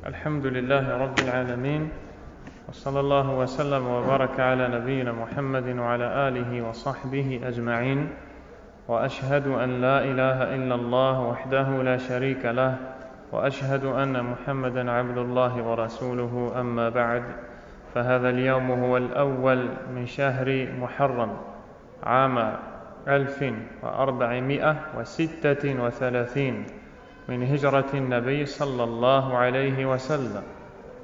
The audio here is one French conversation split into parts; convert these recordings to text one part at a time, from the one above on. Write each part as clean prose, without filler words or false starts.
الحمد لله رب العالمين وصلى الله وسلم وبارك على نبينا محمد وعلى آله وصحبه أجمعين وأشهد أن لا إله إلا الله وحده لا شريك له وأشهد أن محمدا عبد الله ورسوله أما بعد فهذا اليوم هو الأول من شهر محرم عام 1436 من هجرة النبي صلى الله عليه وسلم.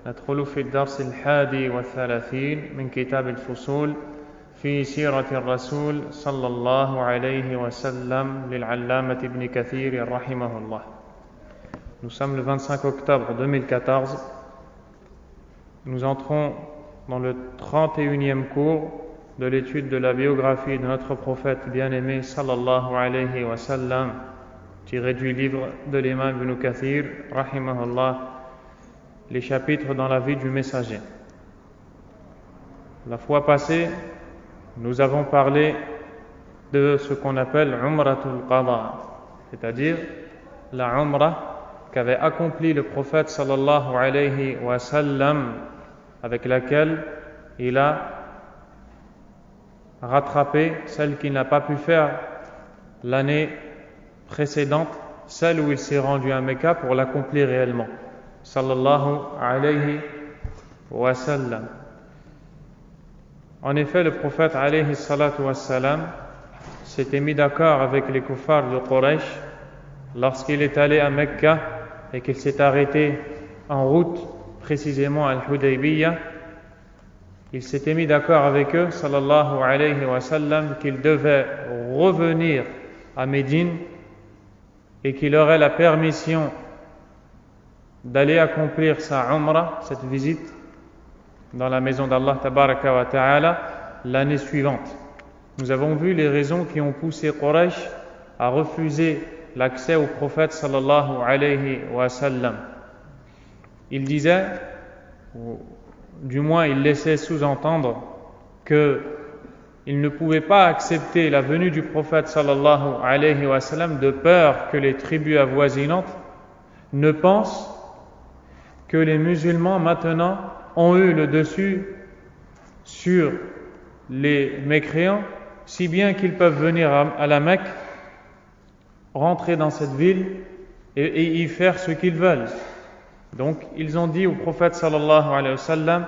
ندخل في الدرس 31 من كتاب الفصول في سيرة الرسول صلى الله عليه وسلم للعلامة ابن كثير رحمه الله. Nous sommes le 25 octobre 2014. Nous entrons dans le 31e cours de l'étude de la biographie de notre prophète bien-aimé sallallahu alayhi wa sallam, tiré du livre de l'imam Ibn Kathir rahimahullah, les chapitres dans la vie du messager. La fois passée, nous avons parlé de ce qu'on appelle Umratul Qada, c'est-à-dire la Umrah qu'avait accompli le prophète sallallahu alayhi wa sallam, avec laquelle il a rattrapé celle qu'il n'a pas pu faire l'année précédente, celle où il s'est rendu à Mecca pour l'accomplir réellement, sallallahu alayhi wa sallam. En effet, le prophète alayhi salatu wa sallam s'était mis d'accord avec les kuffars de Quraysh lorsqu'il est allé à Mecca et qu'il s'est arrêté en route, précisément à Al-Hudaybiyah. Il s'était mis d'accord avec eux, sallallahu alayhi wa sallam, qu'il devait revenir à Médine et qu'il aurait la permission d'aller accomplir sa Umrah, cette visite dans la maison d'Allah tabaraka wa ta'ala, l'année suivante. Nous avons vu les raisons qui ont poussé Quraysh à refuser l'accès au prophète sallallahu alayhi wa sallam. Il disait, ou du moins il laissait sous-entendre, qu'il ne pouvait pas accepter la venue du prophète sallallahu alayhi wa sallam de peur que les tribus avoisinantes ne pensent que les musulmans maintenant ont eu le dessus sur les mécréants, si bien qu'ils peuvent venir à la Mecque, rentrer dans cette ville et y faire ce qu'ils veulent. Donc ils ont dit au prophète sallallahu alayhi wa sallam,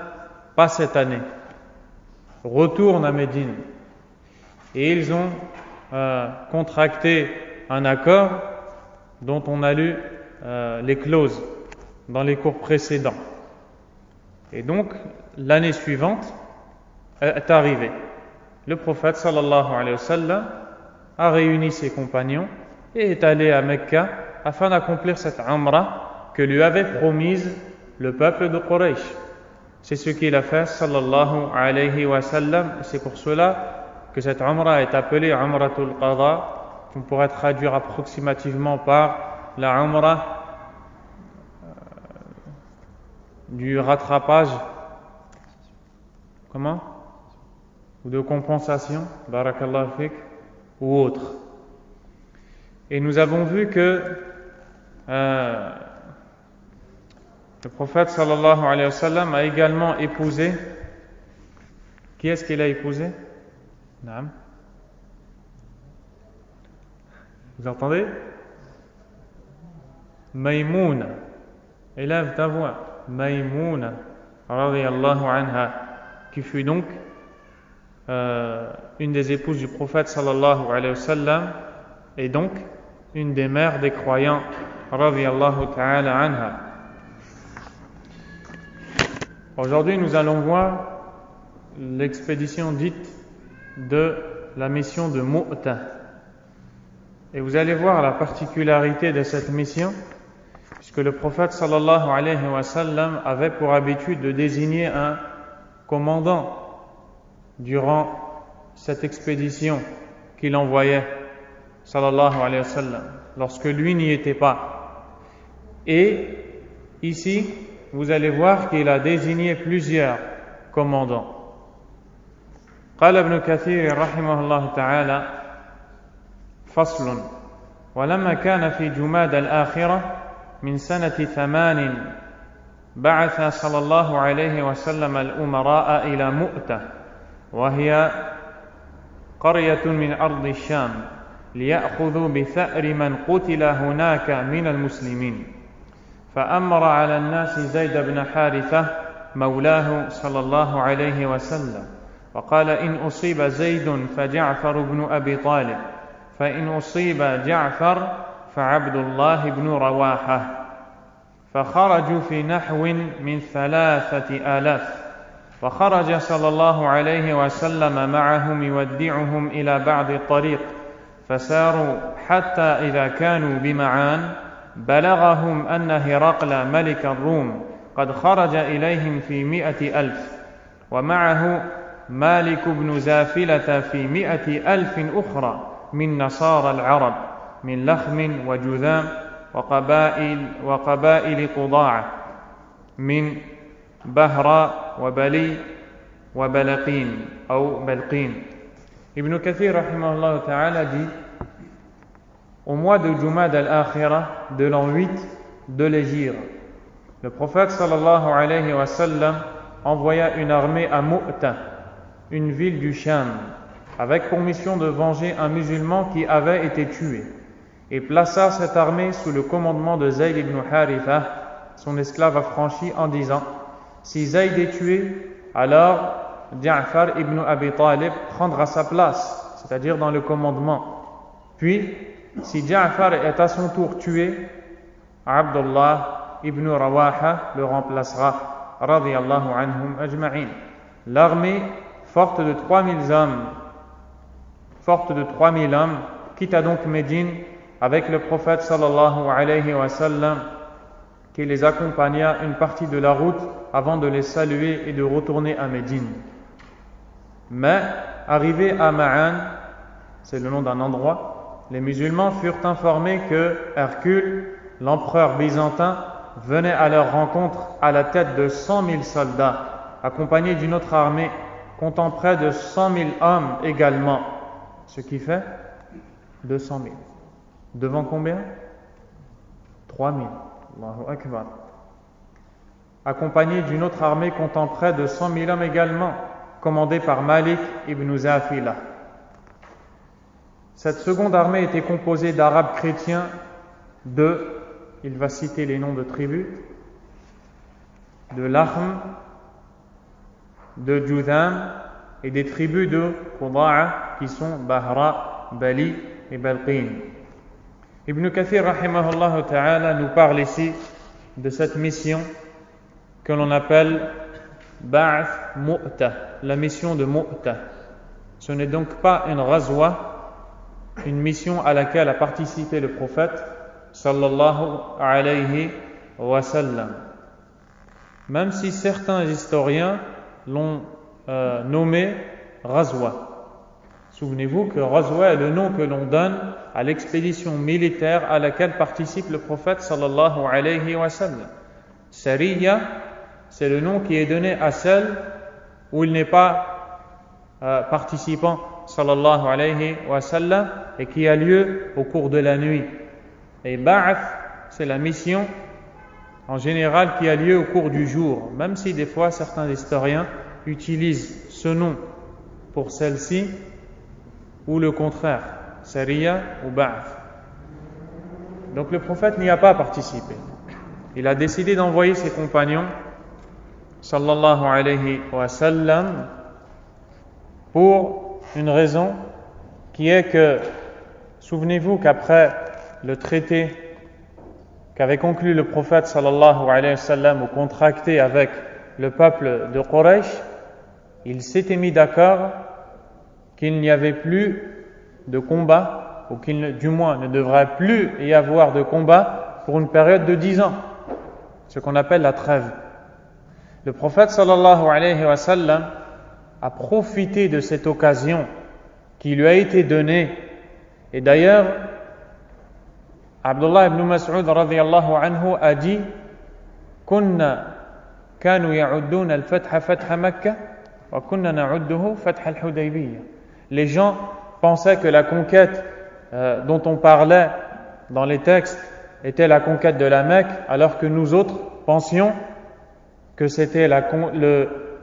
pas cette année, retourne à Médine. Et ils ont contracté un accord dont on a lu les clauses dans les cours précédents. Et donc l'année suivante est arrivée. Le prophète sallallahu alayhi wa sallam a réuni ses compagnons et est allé à Mecca afin d'accomplir cette Umrah que lui avait promise le peuple de Quraysh. C'est ce qu'il a fait, sallallahu alayhi wa sallam. C'est pour cela que cette Umrah est appelée Umratul Qada, qu'on pourrait traduire approximativement par la Umrah du rattrapage, comment? Ou de compensation, barakallahu fik, ou autre. Et nous avons vu que le prophète sallallahu alayhi wa sallam a également épousé. Qui est-ce qu'il a épousé? Naam. Vous entendez? Maïmouna. Élève ta voix. Maïmouna radiyallahu anha, qui fut donc une des épouses du prophète sallallahu alayhi wa sallam et donc une des mères des croyants radiyallahu ta'ala anha. Aujourd'hui, nous allons voir l'expédition dite de la mission de Mu'tah. Et vous allez voir la particularité de cette mission, puisque le prophète sallallahu alayhi wa sallam avait pour habitude de désigner un commandant durant cette expédition qu'il envoyait, sallallahu alayhi wa sallam, lorsque lui n'y était pas. Et ici, vous allez voir qu'il a désigné plusieurs commandants. قال ابن كثير رحمه الله تعالى: فصل: ولما كان في جماد الآخرة من سنة 8 بعث صلى الله عليه وسلم الأمراء إلى مؤتة وهي قرية من أرض الشام ليأخذوا بثأر من قتل هناك من المسلمين فأمر على الناس زيد بن حارثة مولاه صلى الله عليه وسلم وقال إن أصيب زيد فجعفر بن أبي طالب فإن أصيب جعفر فعبد الله بن رواحة فخرجوا في نحو من 3000 وخرج صلى الله عليه وسلم معهم يودعهم إلى بعض الطريق فساروا حتى إذا كانوا بمعان بلغهم أن هرقل ملك الروم قد خرج إليهم في 100,000 ومعه مالك بن زافلة في 100,000 أخرى من نصارى العرب من لخم وجذام وقبائل قضاعة من بهراء وبلي وبلقين أو بلقين. Ibn Kathir rahimahullah ta'ala dit au mois de Jumad al-Akhira de l'an 8 de l'Hégire, le prophète sallallahu alayhi wa sallam envoya une armée à Mu'ta, une ville du Sham, avec pour mission de venger un musulman qui avait été tué, et plaça cette armée sous le commandement de Zayd ibn Haritha, son esclave affranchi, en disant: si Zayd est tué, alors Ja'far ibn Abi Talib prendra sa place, c'est-à-dire dans le commandement. Puis, si Ja'far est à son tour tué, Abdullah ibn Rawaha le remplacera, radiyallahu anhum ajma'in. L'armée, forte de 3000 hommes, quitta donc Médine avec le prophète sallallahu alayhi wa sallam, qui les accompagna une partie de la route avant de les saluer et de retourner à Médine. Mais, arrivés à Ma'an, c'est le nom d'un endroit, les musulmans furent informés que Hercule, l'empereur byzantin, venait à leur rencontre à la tête de 100,000 soldats, accompagnés d'une autre armée comptant près de 100,000 hommes également, ce qui fait 200,000. Devant combien? 3,000. Allahu Akbar. Accompagnés d'une autre armée comptant près de 100,000 hommes également, commandée par Malik ibn Zafila. Cette seconde armée était composée d'Arabes chrétiens il va citer les noms de tribus, de Lahm, de Judham et des tribus de Quda'a qui sont Bahra, Bali et Balqin. Ibn Kathir rahimahullah ta'ala nous parle ici de cette mission que l'on appelle Ba'ath Mu'ta, la mission de Mu'ta. Ce n'est donc pas une razwa, une mission à laquelle a participé le prophète sallallahu alayhi wa sallam. Même si certains historiens l'ont nommé razwa. Souvenez-vous que razwa est le nom que l'on donne à l'expédition militaire à laquelle participe le prophète sallallahu alayhi wa sallam. Sariya, c'est le nom qui est donné à celle où il n'est pas participant sallallahu alayhi wa sallam et qui a lieu au cours de la nuit. Et Ba'ath, c'est la mission en général qui a lieu au cours du jour, même si des fois certains historiens utilisent ce nom pour celle-ci ou le contraire, Sariya ou Ba'ath. Donc le prophète n'y a pas participé. Il a décidé d'envoyer ses compagnons sallallahu alayhi wa sallam pour une raison qui est que, souvenez-vous qu'après le traité qu'avait conclu le prophète sallallahu alayhi wa sallam ou contracté avec le peuple de Quraysh, il s'était mis d'accord qu'il n'y avait plus de combat, ou qu'il du moins ne devrait plus y avoir de combat pour une période de 10 ans, ce qu'on appelle la trêve. Le prophète sallallahu alayhi wa sallam a profité de cette occasion qui lui a été donnée, et d'ailleurs Abdullah ibn Mas'ud radiyallahu anhu a dit: kanu ya'udduna al-fatha fatha Makkah wa kunna na'udduhu fatha al-Hudaybiyah. Les gens pensaient que la conquête dont on parlait dans les textes était la conquête de la Mecque, alors que nous autres pensions que c'était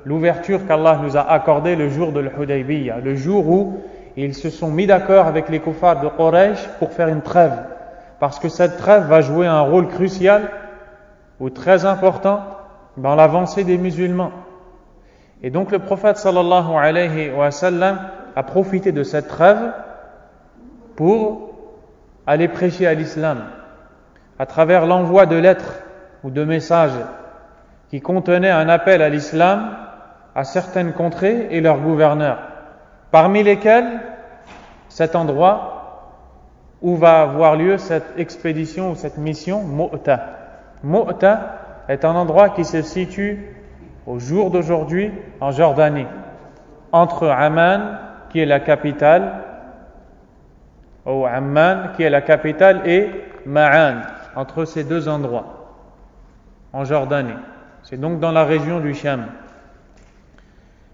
l'ouverture qu'Allah nous a accordée le jour de l'Hudaybiyah, le jour où ils se sont mis d'accord avec les kuffars de Quraysh pour faire une trêve, parce que cette trêve va jouer un rôle crucial ou très important dans l'avancée des musulmans. Et donc le prophète sallallahu alayhi wa sallam a profité de cette trêve pour aller prêcher à l'islam à travers l'envoi de lettres ou de messages qui contenaient un appel à l'islam à certaines contrées et leurs gouverneurs, parmi lesquels cet endroit où va avoir lieu cette expédition ou cette mission, Mu'ta. Mu'ta est un endroit qui se situe au jour d'aujourd'hui en Jordanie, entre Amman, qui est la capitale, et Ma'an, entre ces deux endroits, en Jordanie. C'est donc dans la région du Sham.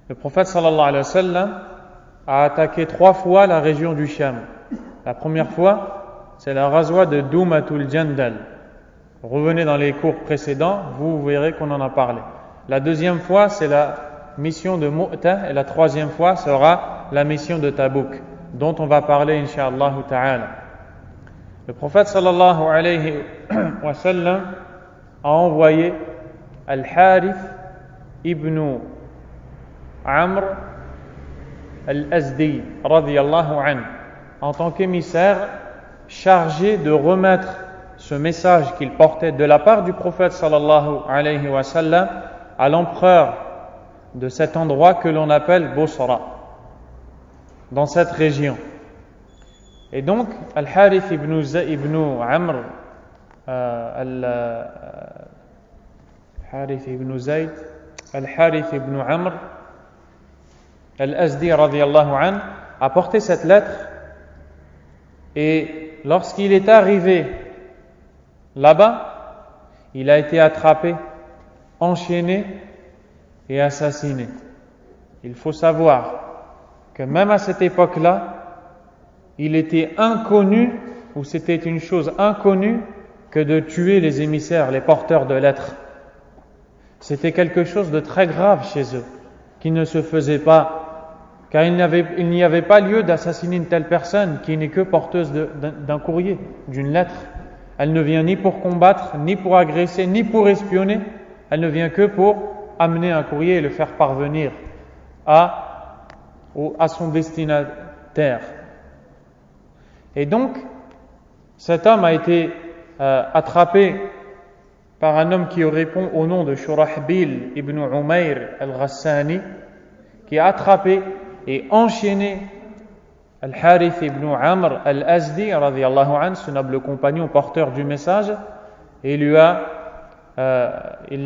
Le prophète sallallahu alayhi wa sallam a attaqué 3 fois la région du Sham. La première fois, c'est la Ghazwa de Doumatul Jandal. Revenez dans les cours précédents, vous verrez qu'on en a parlé. La deuxième fois, c'est la mission de Mu'ta, et la troisième fois sera la mission de Tabouk, dont on va parler, incha'Allah ta'ala. Le prophète sallallahu alayhi wa sallam a envoyé Al-Harith ibn Amr al-Azdi, radiyallahu anhu, en tant qu'émissaire chargé de remettre ce message qu'il portait de la part du prophète sallallahu alayhi wa sallam à l'empereur de cet endroit que l'on appelle Bosra, dans cette région. Et donc, Al-Harith ibn Amr, Al-Harith ibn Zayd, Al-Harith ibn Amr Al-Azdi radiyallahu anhu a porté cette lettre, et lorsqu'il est arrivé là-bas, il a été attrapé, enchaîné et assassiné. Il faut savoir que même à cette époque-là, il était inconnu, ou c'était une chose inconnue, que de tuer les émissaires, les porteurs de lettres. C'était quelque chose de très grave chez eux, qui ne se faisait pas, car il n'y avait pas lieu d'assassiner une telle personne qui n'est que porteuse d'un courrier, d'une lettre. Elle ne vient ni pour combattre, ni pour agresser, ni pour espionner. Elle ne vient que pour amener un courrier et le faire parvenir à son destinataire. Et donc, cet homme a été attrapé par un homme qui répond au nom de Shurahbil ibn Umayr al-Ghassani, qui a attrapé et enchaîné Al-Harith ibn Amr al-Azdi radiyallahu anhu, ce noble compagnon porteur du message, et il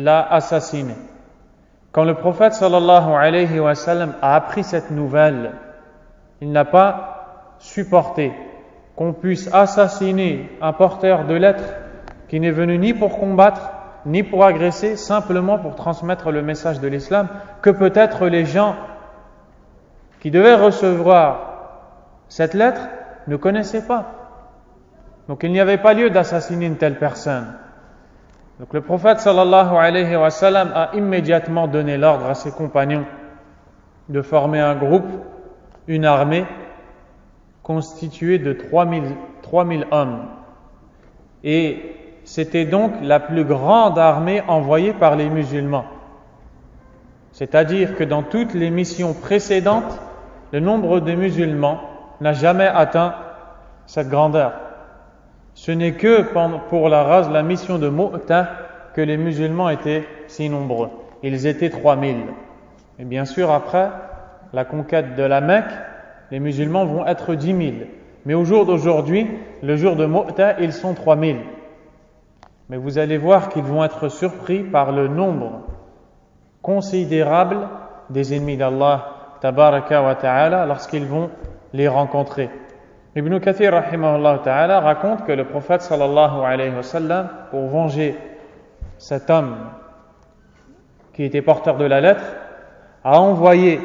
l'a assassiné. Quand le prophète sallallahu alayhi wa sallam a appris cette nouvelle, il n'a pas supporté qu'on puisse assassiner un porteur de lettres qui n'est venu ni pour combattre, ni pour agresser, simplement pour transmettre le message de l'islam, que peut-être les gens qui devaient recevoir cette lettre ne connaissaient pas. Donc il n'y avait pas lieu d'assassiner une telle personne. Donc le prophète sallallahu alayhi wa sallam a immédiatement donné l'ordre à ses compagnons de former un groupe, une armée constituée de 3000 hommes. Et c'était donc la plus grande armée envoyée par les musulmans. C'est-à-dire que dans toutes les missions précédentes, le nombre de musulmans n'a jamais atteint cette grandeur. Ce n'est que pour la mission de Mu'ta que les musulmans étaient si nombreux. Ils étaient 3000. Et bien sûr, après la conquête de la Mecque, les musulmans vont être 10 000. Mais au jour d'aujourd'hui, le jour de Mu'ta, ils sont 3000. Mais vous allez voir qu'ils vont être surpris par le nombre considérable des ennemis d'Allah tabaraka wa ta'ala lorsqu'ils vont les rencontrer. Ibn Kathir rahimahullah ta'ala raconte que le prophète sallallahu alayhi wa sallam, pour venger cet homme qui était porteur de la lettre, a envoyé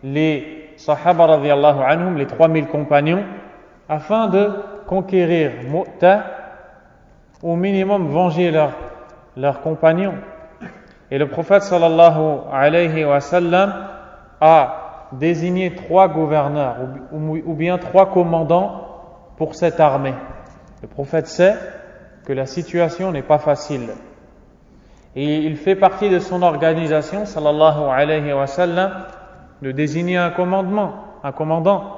les sahaba radiyallahu anhum, les 3000 compagnons, afin de conquérir Mu'ta, au minimum venger leurs compagnons. Et le prophète sallallahu alayhi wa sallam a désigné 3 gouverneurs ou bien 3 commandants pour cette armée. Le prophète sait que la situation n'est pas facile. Et il fait partie de son organisation, sallallahu alayhi wa sallam, de désigner un commandant.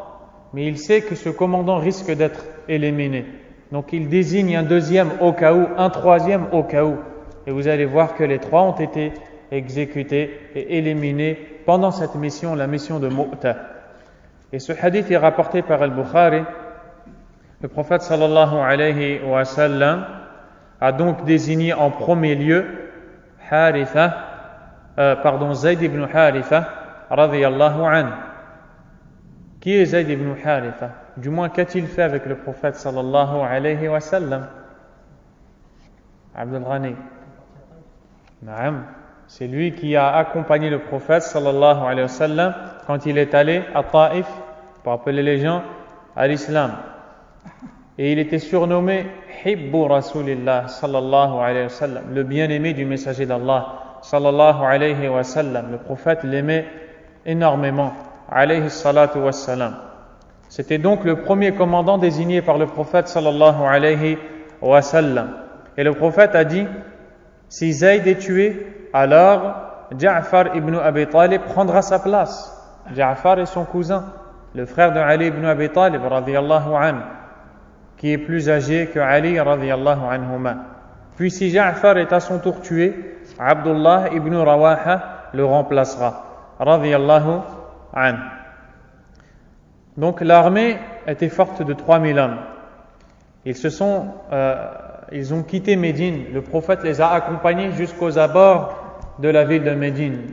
Mais il sait que ce commandant risque d'être éliminé. Donc il désigne un deuxième au cas où, un troisième au cas où. Et vous allez voir que les 3 ont été exécutés et éliminés pendant cette mission, la mission de Mu'tah. Et ce hadith est rapporté par Al-Bukhari. Le prophète sallallahu alayhi wa sallam a donc désigné en premier lieu Zayd ibn Haritha radiyallahu anhu. Qui est Zayd ibn Haritha? Du moins, qu'a-t-il fait avec le prophète sallallahu alayhi wa sallam? Abdul Ghani. Naam. C'est lui qui a accompagné le prophète sallallahu alayhi wa sallam quand il est allé à Taïf pour appeler les gens à l'islam. Et il était surnommé Hibbu Rasulillah sallallahu alayhi wa sallam, le bien-aimé du messager d'Allah sallallahu alayhi wa sallam. Le prophète l'aimait énormément alayhi salatu wa salam. C'était donc le premier commandant désigné par le prophète sallallahu alayhi wa sallam. Et le prophète a dit: si Zayd est tué, alors Ja'far ibn Abi Talib prendra sa place. Ja'far est son cousin, le frère de Ali ibn Abi Talib radiyallahu anhu, qui est plus âgé que Ali radiyallahu anhuma. Puis si Ja'far est à son tour tué, Abdullah ibn Rawaha le remplacera radiyallahu anhu. Donc l'armée était forte de 3000 hommes. Ils ont quitté Médine. Le prophète les a accompagnés jusqu'aux abords de la ville de Médine.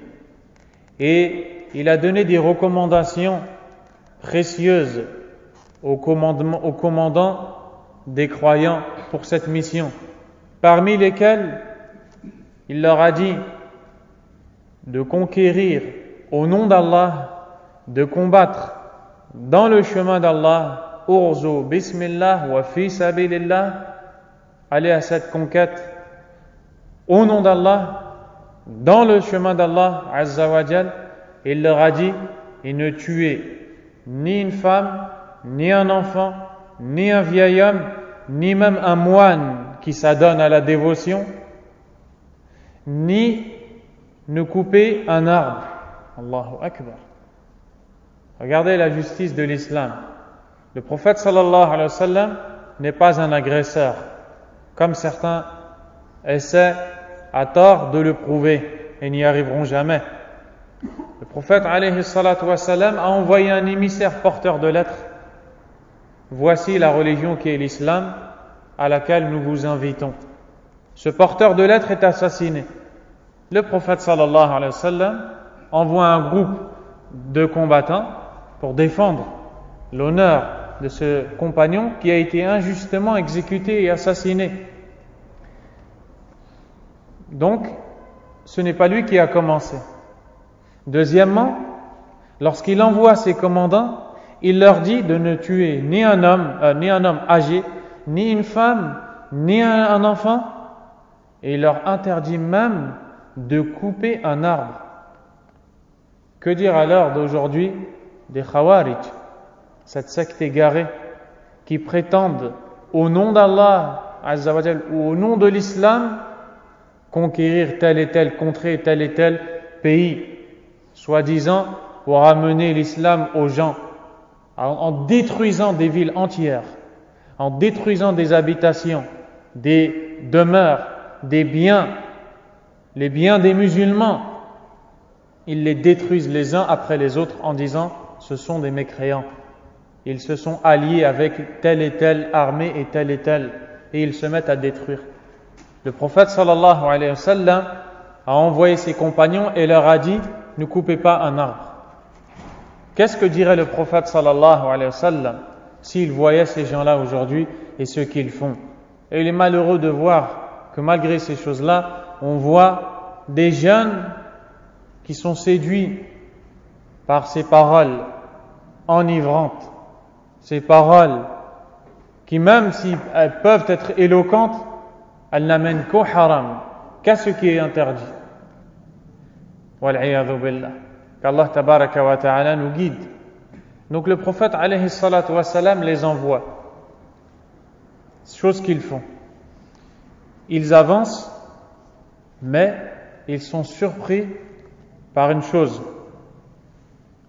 Et il a donné des recommandations précieuses au commandant des croyants pour cette mission, parmi lesquelles il leur a dit de conquérir au nom d'Allah, de combattre dans le chemin d'Allah, urzu bismillah wa fi sabilillah, aller à cette conquête au nom d'Allah, dans le chemin d'Allah azza wa jal. Il leur a dit: et ne tuez ni une femme, ni un enfant, ni un vieil homme, ni même un moine qui s'adonne à la dévotion, ni ne coupez un arbre. Allahu Akbar. Regardez la justice de l'islam. Le prophète sallallahu alayhi wa sallam n'est pas un agresseur, comme certains essaient à tort de le prouver et n'y arriveront jamais. Le prophète alayhi salatu wa sallam a envoyé un émissaire porteur de lettres. Voici la religion qui est l'islam, à laquelle nous vous invitons. Ce porteur de lettres est assassiné. Le prophète sallallahu alayhi wa sallam envoie un groupe de combattants pour défendre l'honneur de ce compagnon qui a été injustement exécuté et assassiné. Donc, ce n'est pas lui qui a commencé. Deuxièmement, lorsqu'il envoie ses commandants, il leur dit de ne tuer ni un homme âgé, ni une femme, ni un enfant, et il leur interdit même de couper un arbre. Que dire alors d'aujourd'hui des Khawarij, cette secte égarée qui prétendent au nom d'Allah Azza wa Jal ou au nom de l'islam conquérir telle et telle contrée, tel et tel pays, soi-disant pour amener l'islam aux gens, en détruisant des villes entières, en détruisant des habitations, des demeures, des biens, les biens des musulmans. Ils les détruisent les uns après les autres en disant ce sont des mécréants. Ils se sont alliés avec telle et telle armée et telle, et ils se mettent à détruire. Le prophète sallallahu alayhi wa sallam a envoyé ses compagnons et leur a dit: ne coupez pas un arbre. Qu'est-ce que dirait le prophète sallallahu alayhi wa sallam s'il voyait ces gens-là aujourd'hui et ce qu'ils font? Et il est malheureux de voir que malgré ces choses-là, on voit des jeunes qui sont séduits par ces paroles enivrantes, ces paroles qui, même si elles peuvent être éloquentes, elles n'amènent qu'au haram, qu'à ce qui est interdit. Wal'iyadhu billah. Qu'Allah tabaraka wa ta'ala nous guide. Donc le prophète alayhi salatu wa salam les envoie. Chose qu'ils font. Ils avancent, mais ils sont surpris par une chose.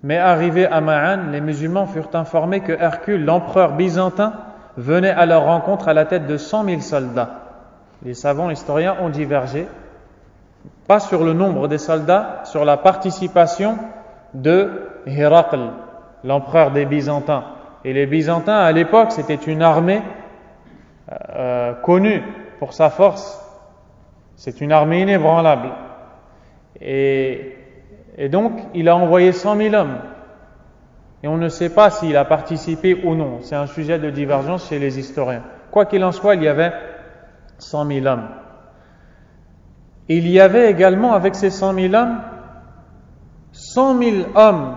Mais arrivés à Ma'an, les musulmans furent informés que Hercule, l'empereur byzantin, venait à leur rencontre à la tête de 100 000 soldats. Les savants historiens ont divergé, pas sur le nombre des soldats, sur la participation de Héracl, l'empereur des Byzantins. Et les Byzantins, à l'époque, c'était une armée connue pour sa force. C'est une armée inébranlable. Et donc, il a envoyé 100 000 hommes. Et on ne sait pas s'il a participé ou non. C'est un sujet de divergence chez les historiens. Quoi qu'il en soit, il y avait 100 000 hommes. Il y avait également, avec ces 100 000 hommes, 100 000 hommes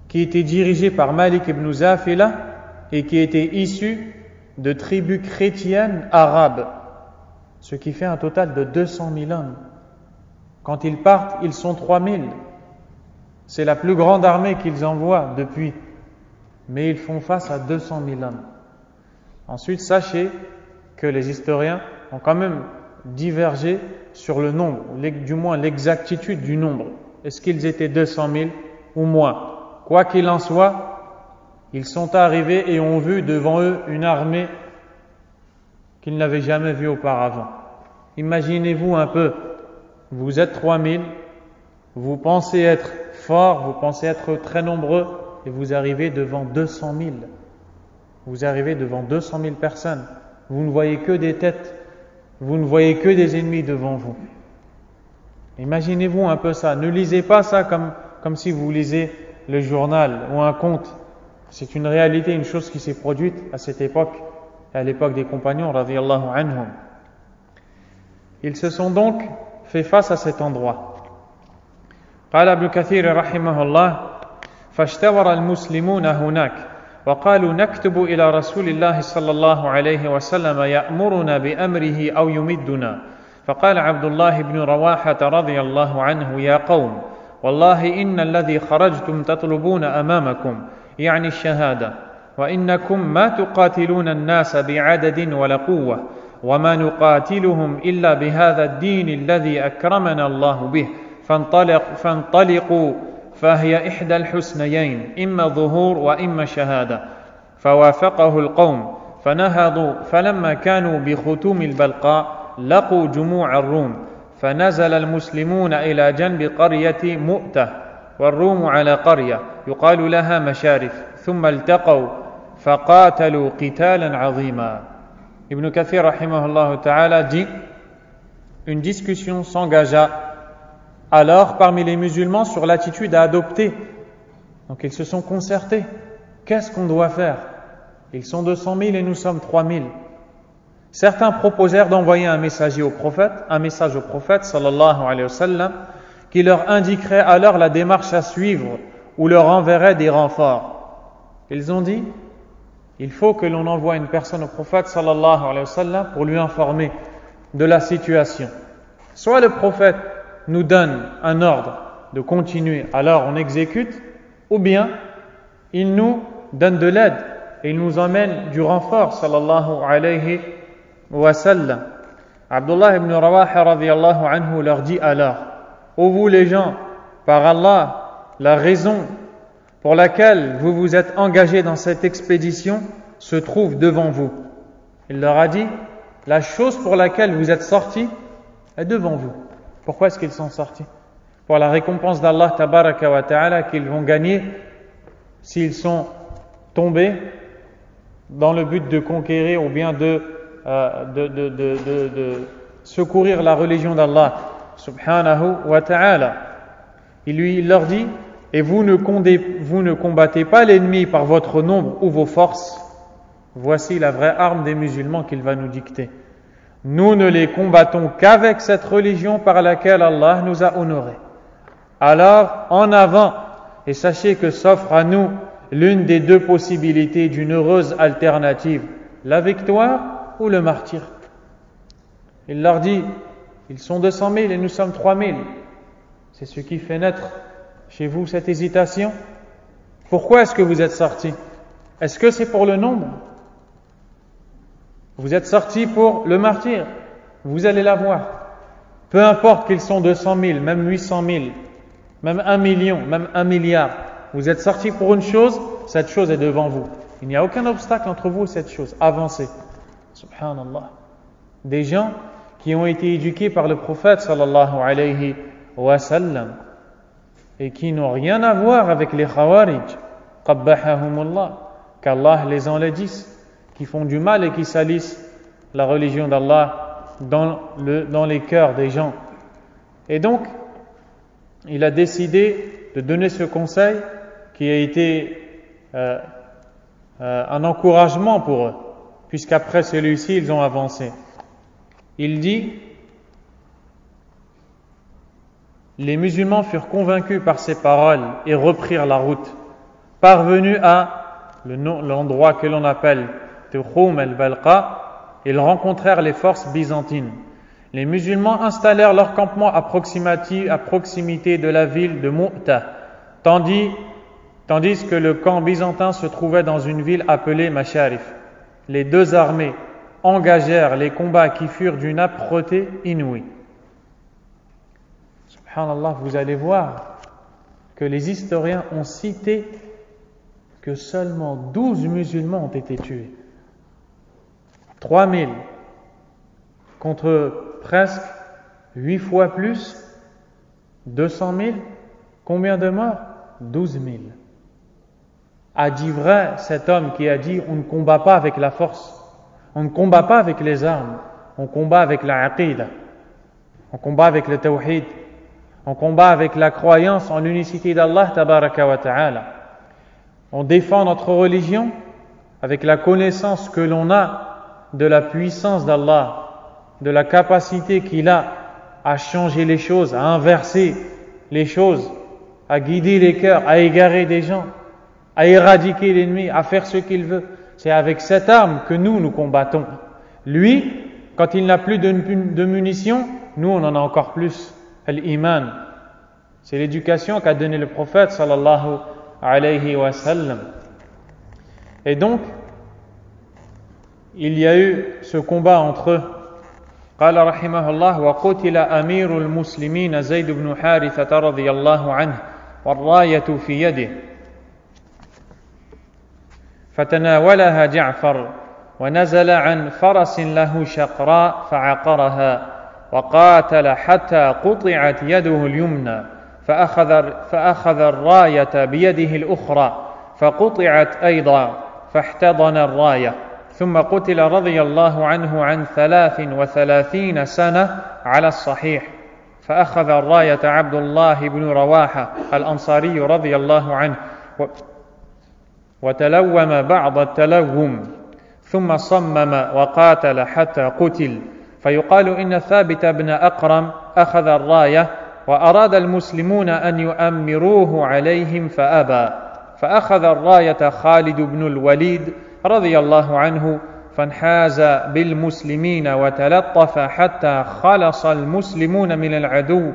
qui étaient dirigés par Malik ibn Zafila et qui étaient issus de tribus chrétiennes arabes. Ce qui fait un total de 200 000 hommes. Quand ils partent, ils sont 3 000. C'est la plus grande armée qu'ils envoient depuis. Mais ils font face à 200 000 hommes. Ensuite, sachez que les historiens ont quand même divergé sur le nombre, du moins l'exactitude du nombre. Est-ce qu'ils étaient 200 000 ou moins? Quoi qu'il en soit, ils sont arrivés et ont vu devant eux une armée qu'ils n'avaient jamais vue auparavant. Imaginez-vous un peu, vous êtes 3 000, vous pensez être fort, vous pensez être très nombreux, et vous arrivez devant 200 000. Vous arrivez devant 200 000 personnes. Vous ne voyez que des têtes, vous ne voyez que des ennemis devant vous. Imaginez-vous un peu ça. Ne lisez pas ça comme si vous lisez le journal ou un conte. C'est une réalité, une chose qui s'est produite à cette époque, à l'époque des compagnons, radiyallahu anhum. Ils se sont donc fait face à cet endroit. قال ابن كثير رحمه الله فاشتور المسلمون هناك وقالوا نكتب إلى رسول الله صلى الله عليه وسلم يأمرنا بأمره أو يمدنا فقال عبد الله بن رواحة رضي الله عنه يا قوم والله إن الذي خرجتم تطلبون أمامكم يعني الشهادة وإنكم ما تقاتلون الناس بعدد ولا قوة وما نقاتلهم إلا بهذا الدين الذي أكرمنا الله به فانطلقوا فهي إحدى الحسنيين إما ظهور وإما شهادة فوافقه القوم فنهضوا فلما كانوا بختوم البلقاء لقوا جموع الروم فنزل المسلمون إلى جنب قرية مؤتة والروم على قرية يقال لها مشارف ثم التقوا فقاتلوا قتالا عظيما. Ibn Kathir rahimahullah ta'ala dit: une discussion s'engagea alors parmi les musulmans sur l'attitude à adopter. Donc ils se sont concertés. Qu'est-ce qu'on doit faire? Ils sont 200 000 et nous sommes 3 000. Certains proposèrent d'envoyer un message au prophète sallallahu alayhi wa sallam, qui leur indiquerait alors la démarche à suivre ou leur enverrait des renforts. Ils ont dit: il faut que l'on envoie une personne au prophète sallallahu alayhi wa sallam pour lui informer de la situation. Soit le prophète nous donne un ordre de continuer, alors on exécute, ou bien il nous donne de l'aide et il nous emmène du renfort sallallahu alayhi wa sallam. Abdullah ibn Rawaha radiyallahu anhu leur dit alors: ô vous les gens, par Allah, la raison pour laquelle vous vous êtes engagés dans cette expédition se trouve devant vous. Il leur a dit: la chose pour laquelle vous êtes sortis est devant vous. Pourquoi est-ce qu'ils sont sortis? Pour la récompense d'Allah tabaraka wa ta'ala qu'ils vont gagner s'ils sont tombés dans le but de conquérir ou bien de secourir la religion d'Allah subhanahu wa ta'ala. Il leur dit: et vous ne combattez pas l'ennemi par votre nombre ou vos forces. Voici la vraie arme des musulmans qu'il va nous dicter. Nous ne les combattons qu'avec cette religion par laquelle Allah nous a honorés. Alors, en avant, et sachez que s'offre à nous l'une des deux possibilités d'une heureuse alternative, la victoire ou le martyre. Il leur dit: ils sont 200 000 et nous sommes 3 000. C'est ce qui fait naître chez vous cette hésitation. Pourquoi est-ce que vous êtes sortis? Est-ce que c'est pour le nombre? Vous êtes sortis pour le martyr. Vous allez l'avoir. Peu importe qu'ils sont 200 000, même 800 000, même 1 million, même 1 milliard. Vous êtes sortis pour une chose, cette chose est devant vous. Il n'y a aucun obstacle entre vous et cette chose. Avancez. Subhanallah. Des gens qui ont été éduqués par le prophète sallallahu alayhi wa sallam et qui n'ont rien à voir avec les khawarij, qabbahahumullah, qu'Allah les enlaidisse, qui font du mal et qui salissent la religion d'Allah dans les cœurs des gens. Et donc, il a décidé de donner ce conseil qui a été un encouragement pour eux, puisqu'après celui-ci, ils ont avancé. Il dit: les musulmans furent convaincus par ces paroles et reprirent la route. Parvenus à l'endroit que l'on appelle Tukhum al-Balqa, ils rencontrèrent les forces byzantines. Les musulmans installèrent leur campement à proximité de la ville de Mu'ta, tandis que le camp byzantin se trouvait dans une ville appelée Masharif. Les deux armées engagèrent les combats qui furent d'une âpreté inouïe. Subhanallah, vous allez voir que les historiens ont cité que seulement 12 musulmans ont été tués. 3000 contre presque 8 fois plus, 200 000, combien de morts? 12 000. A dit vrai cet homme qui a dit: on ne combat pas avec la force, on ne combat pas avec les armes, on combat avec la aqida, on combat avec le tawhid, on combat avec la croyance en l'unicité d'Allah tabaraka wa ta'ala. On défend notre religion avec la connaissance que l'on a de la puissance d'Allah, de la capacité qu'il a à changer les choses, à inverser les choses, à guider les cœurs, à égarer des gens, à éradiquer l'ennemi, à faire ce qu'il veut. C'est avec cette arme que nous combattons. Lui, quand il n'a plus de munitions, nous on en a encore plus. Al-Iman. C'est l'éducation qu'a donné le prophète sallallahu alayhi wa sallam. Et donc, il y a eu ce combat entre eux. قال رحمه الله: وقتل أمير المسلمين زيد بن حارثة رضي الله عنه والراية في يده، فتناولها جعفر ونزل عن فرس له شقراء فعقرها وقاتل حتى قطعت يده اليمنى، فأخذ الراية بيده الأخرى فقطعت أيضا فاحتضن الراية، ثم قتل رضي الله عنه عن 33 سنة على الصحيح، فأخذ الراية عبد الله بن رواحة الأنصاري رضي الله عنه وتلوم بعض التلوم، ثم صمم وقاتل حتى قتل. فيقال إن ثابت بن أقرم أخذ الراية وأراد المسلمون أن يؤمروه عليهم فأبى، فأخذ الراية خالد بن الوليد رضي الله عنه فانحاز بالمسلمين وتلطف حتى خلص المسلمون من العدو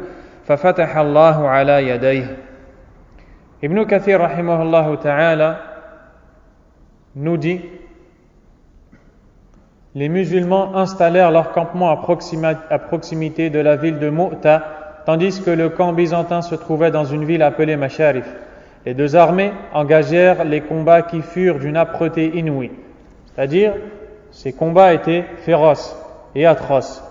ففتح الله على يديه. Ibn Kathir rahimahullah ta'ala nous dit: les musulmans installèrent leur campement à proximité de la ville de Mu'ta, tandis que le camp byzantin se trouvait dans une ville appelée Masharif. Les deux armées engagèrent les combats qui furent d'une âpreté inouïe. C'est-à-dire, ces combats étaient féroces et atroces.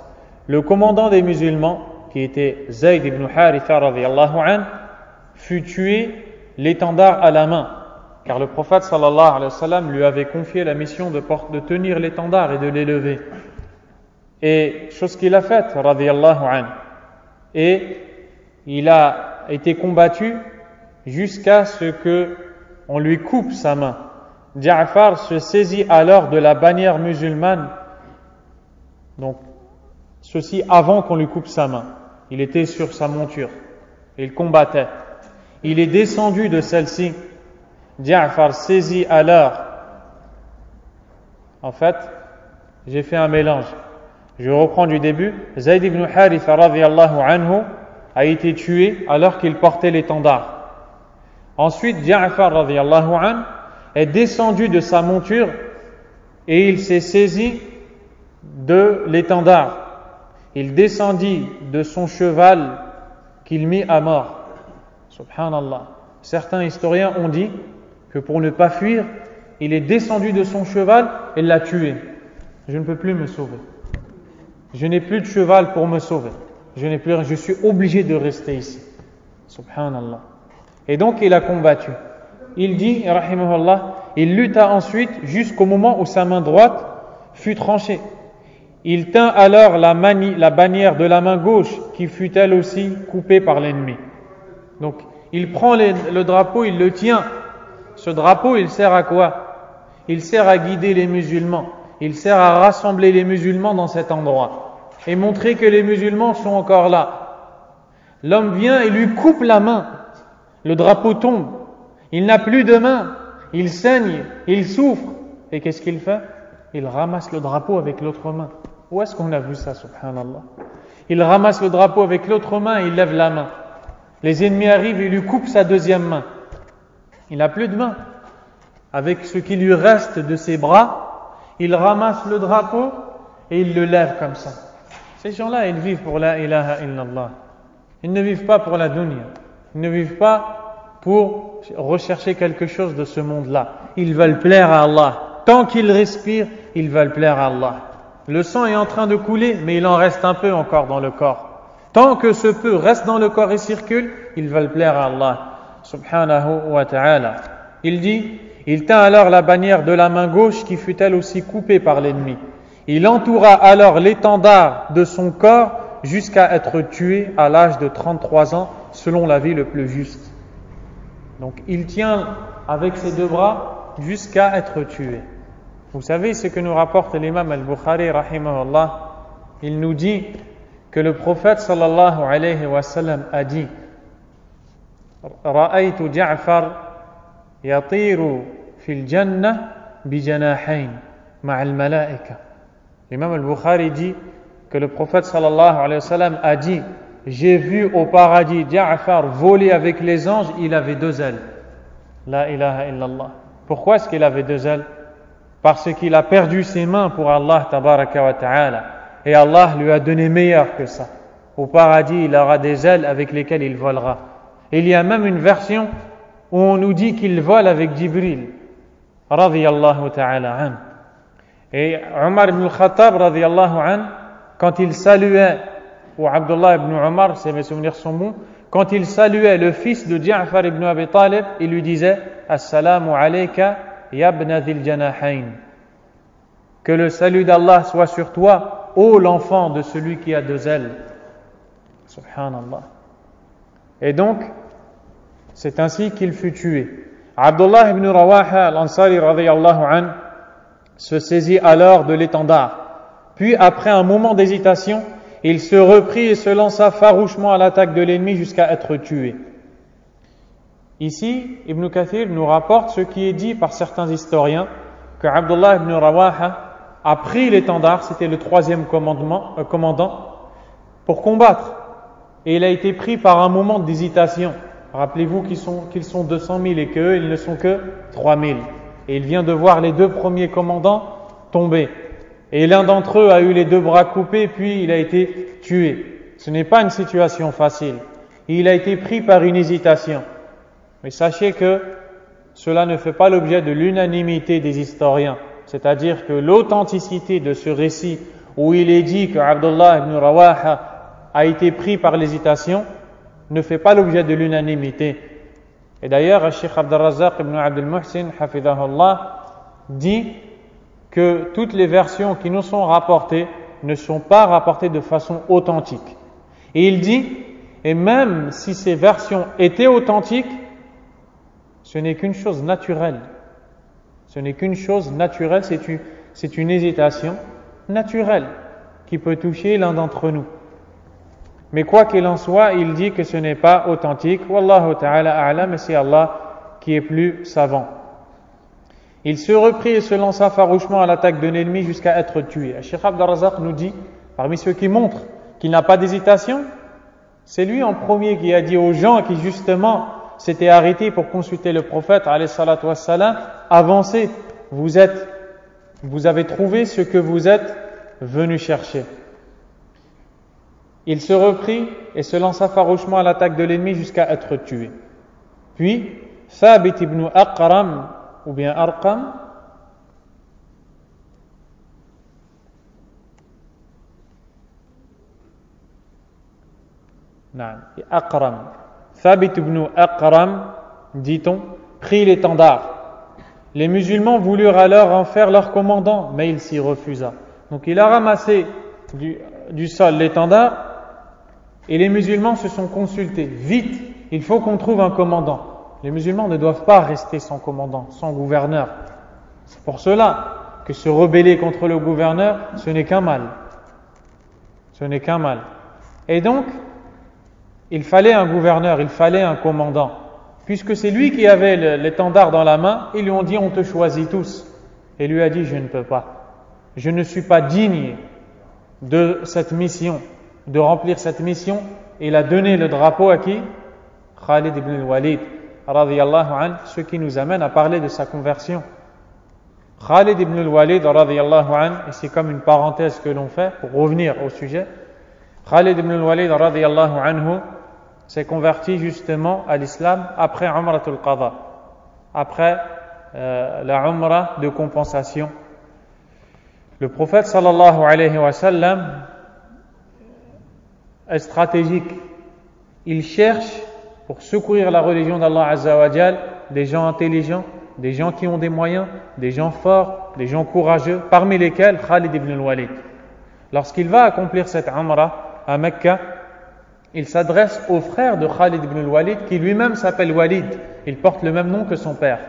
Le commandant des musulmans, qui était Zayd ibn Haritha radiyallahu anhu, fut tué l'étendard à la main, car le prophète sallallahu alayhi wa sallam lui avait confié la mission de tenir l'étendard et de l'élever. Et chose qu'il a faite, radiyallahu anhu. Et il a été combattu jusqu'à ce que on lui coupe sa main. Ja'far se saisit alors de la bannière musulmane, donc ceci avant qu'on lui coupe sa main. Il était sur sa monture, il combattait. Il est descendu de celle-ci. Ja'far saisit alors. En fait, j'ai fait un mélange. Je reprends du début. Zayd ibn Haritha radiyallahu anhu a été tué alors qu'il portait l'étendard. Ensuite, Ja'far radiyallahu anhu est descendu de sa monture et il s'est saisi de l'étendard. Il descendit de son cheval qu'il mit à mort. Subhanallah. Certains historiens ont dit que pour ne pas fuir, il est descendu de son cheval et l'a tué. Je ne peux plus me sauver. Je n'ai plus de cheval pour me sauver. Je suis obligé de rester ici. Subhanallah. Et donc il a combattu. Il dit, rahimahullah, il lutta ensuite jusqu'au moment où sa main droite fut tranchée. Il tint alors la bannière de la main gauche qui fut elle aussi coupée par l'ennemi. Donc il prend le drapeau, il le tient. Ce drapeau, il sert à quoi? Il sert à guider les musulmans. Il sert à rassembler les musulmans dans cet endroit et montrer que les musulmans sont encore là. L'homme vient et lui coupe la main. Le drapeau tombe. Il n'a plus de main. Il saigne, il souffre. Et qu'est-ce qu'il fait? Il ramasse le drapeau avec l'autre main. Où est-ce qu'on a vu ça, subhanallah? Il ramasse le drapeau avec l'autre main et il lève la main. Les ennemis arrivent et lui coupent sa deuxième main. Il n'a plus de main. Avec ce qui lui reste de ses bras, il ramasse le drapeau et il le lève comme ça. Ces gens-là, ils vivent pour la ilaha illallah. Ils ne vivent pas pour la dunya. Ils ne vivent pas pour rechercher quelque chose de ce monde-là. Ils veulent plaire à Allah. Tant qu'ils respirent, ils veulent plaire à Allah. Le sang est en train de couler, mais il en reste un peu encore dans le corps. Tant que ce peu reste dans le corps et circule, ils veulent plaire à Allah, subhanahu wa ta'ala. Il dit, il tint alors la bannière de la main gauche qui fut elle aussi coupée par l'ennemi. Il entoura alors l'étendard de son corps jusqu'à être tué à l'âge de 33 ans, selon l'avis le plus juste. Donc il tient avec ses deux bras jusqu'à être tué. Vous savez ce que nous rapporte l'imam al-Bukhari rahimahullah. Il nous dit que le prophète sallallahu alayhi wa sallam a dit Ra'aytu Ja'far yatiru fil jannah bi janahayn ma'al malaika. L'imam al-Bukhari dit que le prophète sallallahu alayhi wa sallam a dit j'ai vu au paradis Ja'far voler avec les anges, il avait deux ailes. La ilaha illallah. Pourquoi est-ce qu'il avait deux ailes? Parce qu'il a perdu ses mains pour Allah tabaraka wa ta'ala. Et Allah lui a donné meilleur que ça. Au paradis, il aura des ailes avec lesquelles il volera. Et il y a même une version où on nous dit qu'il vole avec Jibril. Radiyallahu ta'ala an. Et Omar ibn al-Khattab, radiyallahu an, quand il saluait, ou Abdullah ibn Omar, si mes souvenirs sont bons, quand il saluait le fils de Ja'far ibn Abi Talib, il lui disait Assalamu alayka yabna dhil janahayn. Que le salut d'Allah soit sur toi, ô l'enfant de celui qui a deux ailes. Subhanallah. Et donc, c'est ainsi qu'il fut tué. Abdullah ibn Rawaha al-Ansari radiyallahu an se saisit alors de l'étendard. Puis, après un moment d'hésitation, il se reprit et se lança farouchement à l'attaque de l'ennemi jusqu'à être tué. Ici, Ibn Kathir nous rapporte ce qui est dit par certains historiens, que Abdullah ibn Rawaha a pris l'étendard, c'était le troisième commandant, pour combattre. Et il a été pris par un moment d'hésitation. Rappelez-vous qu'ils sont 200 000 et qu'eux, ils ne sont que 3 000. Et il vient de voir les deux premiers commandants tomber. Et l'un d'entre eux a eu les deux bras coupés, puis il a été tué. Ce n'est pas une situation facile. Il a été pris par une hésitation. Mais sachez que cela ne fait pas l'objet de l'unanimité des historiens. C'est-à-dire que l'authenticité de ce récit où il est dit que Abdullah ibn Rawaha a été pris par l'hésitation ne fait pas l'objet de l'unanimité. Et d'ailleurs, le Cheikh Abd al-Razzaq ibn Abd al-Muhsin, hafidhahullah, dit que toutes les versions qui nous sont rapportées ne sont pas rapportées de façon authentique. Et il dit, et même si ces versions étaient authentiques, ce n'est qu'une chose naturelle. Ce n'est qu'une chose naturelle, c'est une hésitation naturelle qui peut toucher l'un d'entre nous. Mais quoi qu'il en soit, il dit que ce n'est pas authentique. Wallahu ta'ala a'lam, et c'est Allah qui est plus savant. Il se reprit et se lança farouchement à l'attaque de l'ennemi jusqu'à être tué. Cheikh Abd al-Razzaq nous dit, parmi ceux qui montrent qu'il n'a pas d'hésitation, C'est lui en premier qui a dit aux gens qui justement s'étaient arrêtés pour consulter le prophète, alayhi salatu wassalam, avancez, vous avez trouvé ce que vous êtes venus chercher. Il se reprit et se lança farouchement à l'attaque de l'ennemi jusqu'à être tué. Puis, Thabit ibn Aqram, ou bien Arqam, Thabit ibn Aqram, dit-on, prit l'étendard. Les musulmans voulurent alors en faire leur commandant, mais il s'y refusa. Donc il a ramassé du sol l'étendard, et les musulmans se sont consultés. Vite, il faut qu'on trouve un commandant. Les musulmans ne doivent pas rester sans commandant, sans gouverneur. C'est pour cela que se rebeller contre le gouverneur, ce n'est qu'un mal. Ce n'est qu'un mal. Et donc, il fallait un gouverneur, il fallait un commandant. Puisque c'est lui qui avait l'étendard dans la main, ils lui ont dit, on te choisit tous. Et lui a dit, je ne peux pas. Je ne suis pas digne de cette mission, de remplir cette mission. Et il a donné le drapeau à qui? Khalid ibn al-Walid, radiyallahu anhu, ce qui nous amène à parler de sa conversion. Khalid ibn al-Walid, radiyallahu anhu, et c'est comme une parenthèse que l'on fait pour revenir au sujet. Khalid ibn al-Walid, radiyallahu anhu, s'est converti justement à l'islam après Umratul Qadha, après la Umrah de compensation. Le prophète sallallahu alayhi wa sallam est stratégique. Il cherche pour secourir la religion d'Allah Azza wa Jal des gens intelligents, des gens qui ont des moyens, des gens forts, des gens courageux, parmi lesquels Khalid ibn al-Walid. Lorsqu'il va accomplir cette Umrah à Mecca, il s'adresse au frère de Khalid ibn al-Walid qui lui-même s'appelle Walid. Il porte le même nom que son père.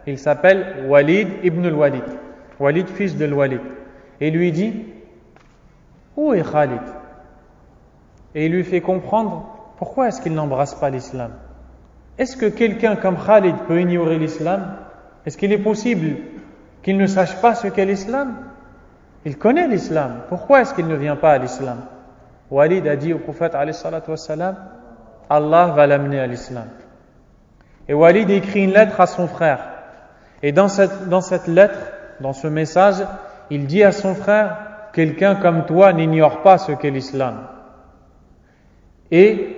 Il s'appelle Walid ibn al-Walid. Walid, fils de al-Walid. Et lui dit, où est Khalid? Et il lui fait comprendre pourquoi est-ce qu'il n'embrasse pas l'islam. Est-ce que quelqu'un comme Khalid peut ignorer l'islam? Est-ce qu'il est possible qu'il ne sache pas ce qu'est l'islam? Il connaît l'islam. Pourquoi est-ce qu'il ne vient pas à l'islam? Walid a dit au prophète alayhi salatu wassalam, Allah va l'amener à l'islam. Et Walid écrit une lettre à son frère. Et dans cette lettre, dans ce message, il dit à son frère, quelqu'un comme toi n'ignore pas ce qu'est l'islam. Et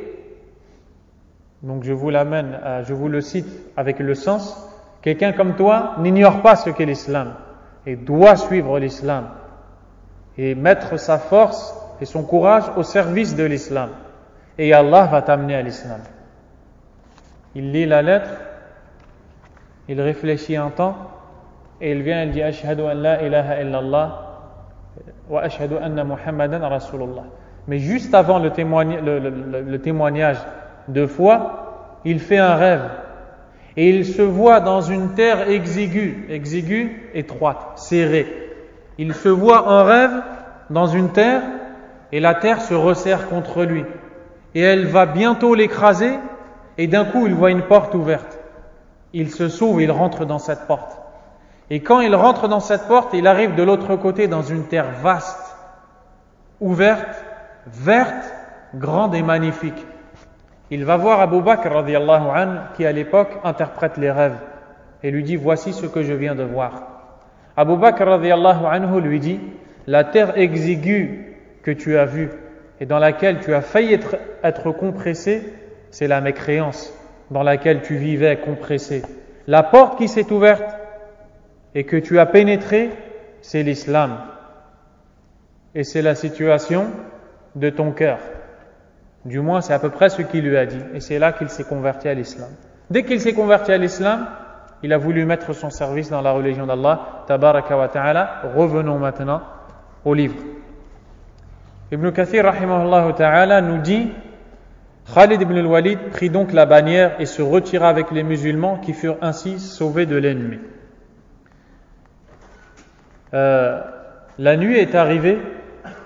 donc je vous le cite avec le sens, quelqu'un comme toi n'ignore pas ce qu'est l'islam et doit suivre l'islam et mettre sa force et son courage au service de l'islam. Et Allah va t'amener à l'islam. Il lit la lettre, il réfléchit un temps, et il vient et il dit Ashhadu an la ilaha illallah wa ashhadu anna Muhammadan Rasulullah. Mais juste avant le témoignage de foi, il fait un rêve. Et il se voit dans une terre exiguë, étroite, serrée. Il se voit en rêve dans une terre, et la terre se resserre contre lui. Et elle va bientôt l'écraser, et d'un coup il voit une porte ouverte. Il se sauve, il rentre dans cette porte. Et quand il rentre dans cette porte, il arrive de l'autre côté dans une terre vaste, ouverte, verte, grande et magnifique. Il va voir Abu Bakr radiyallahu anhu, qui à l'époque interprète les rêves, et lui dit, voici ce que je viens de voir. Abu Bakr radiyallahu anhu lui dit, la terre exiguë que tu as vue et dans laquelle tu as failli être compressé, c'est la mécréance dans laquelle tu vivais compressé. La porte qui s'est ouverte et que tu as pénétré, c'est l'islam. Et c'est la situation de ton cœur. Du moins, c'est à peu près ce qu'il lui a dit. Et c'est là qu'il s'est converti à l'islam. Dès qu'il s'est converti à l'islam, il a voulu mettre son service dans la religion d'Allah, tabaraka wa ta'ala. Revenons maintenant au livre. Ibn Kathir, rahimahullah ta'ala, nous dit, Khalid ibn al-Walid prit donc la bannière et se retira avec les musulmans qui furent ainsi sauvés de l'ennemi. La nuit est arrivée,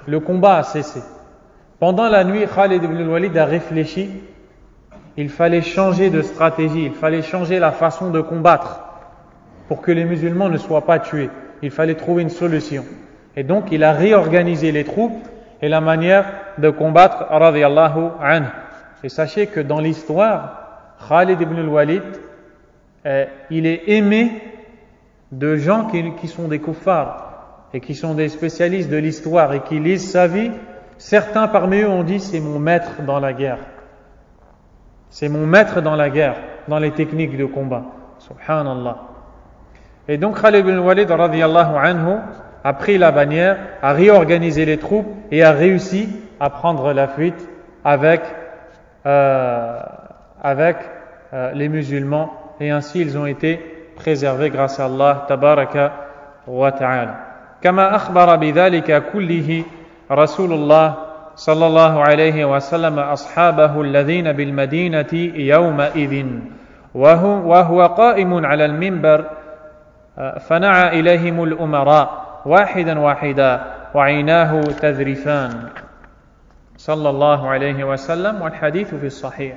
le combat a cessé. Pendant la nuit, Khalid ibn al-Walid a réfléchi. Il fallait changer de stratégie, il fallait changer la façon de combattre pour que les musulmans ne soient pas tués. Il fallait trouver une solution. Et donc, il a réorganisé les troupes et la manière de combattre, radiyallahu anhu. Et sachez que dans l'histoire, Khalid ibn al-Walid, il est aimé de gens qui sont des kuffars et qui sont des spécialistes de l'histoire et qui lisent sa vie. Certains parmi eux ont dit: c'est mon maître dans la guerre. C'est mon maître dans la guerre, dans les techniques de combat. Subhanallah. Et donc Khalid ibn al-Walid radiyallahu anhu a pris la bannière, a réorganisé les troupes et a réussi à prendre la fuite avec les musulmans, et ainsi ils ont été préservés grâce à Allah tabaraka wa ta'ala. Kama akhbara bidhalika kullihi Rasulullah sallallahu alayhi wa sallam ashabahu alladhina bil madinati yawma idhin wa huwa qa'imun ala al minbar fana'a ilayhim al umara wahidan wahida wa 'aynahu tadhrifan sallallahu alayhi wa sallam, wal hadith fi sahih.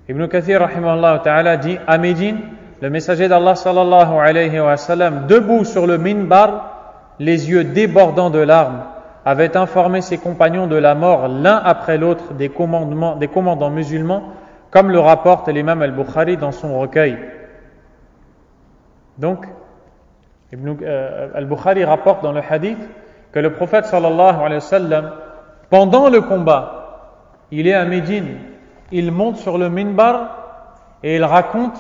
Ibn Kathir rahimahullah ta'ala dit: à Médine, le messager d'Allah sallallahu alayhi wa sallam, debout sur le minbar, les yeux débordants de larmes, avait informé ses compagnons de la mort l'un après l'autre des commandants musulmans, comme le rapporte l'imam al-Bukhari dans son recueil. Donc, al-Bukhari rapporte dans le hadith que le prophète sallallahu alayhi wa sallam, pendant le combat, il est à Médine, il monte sur le minbar et il raconte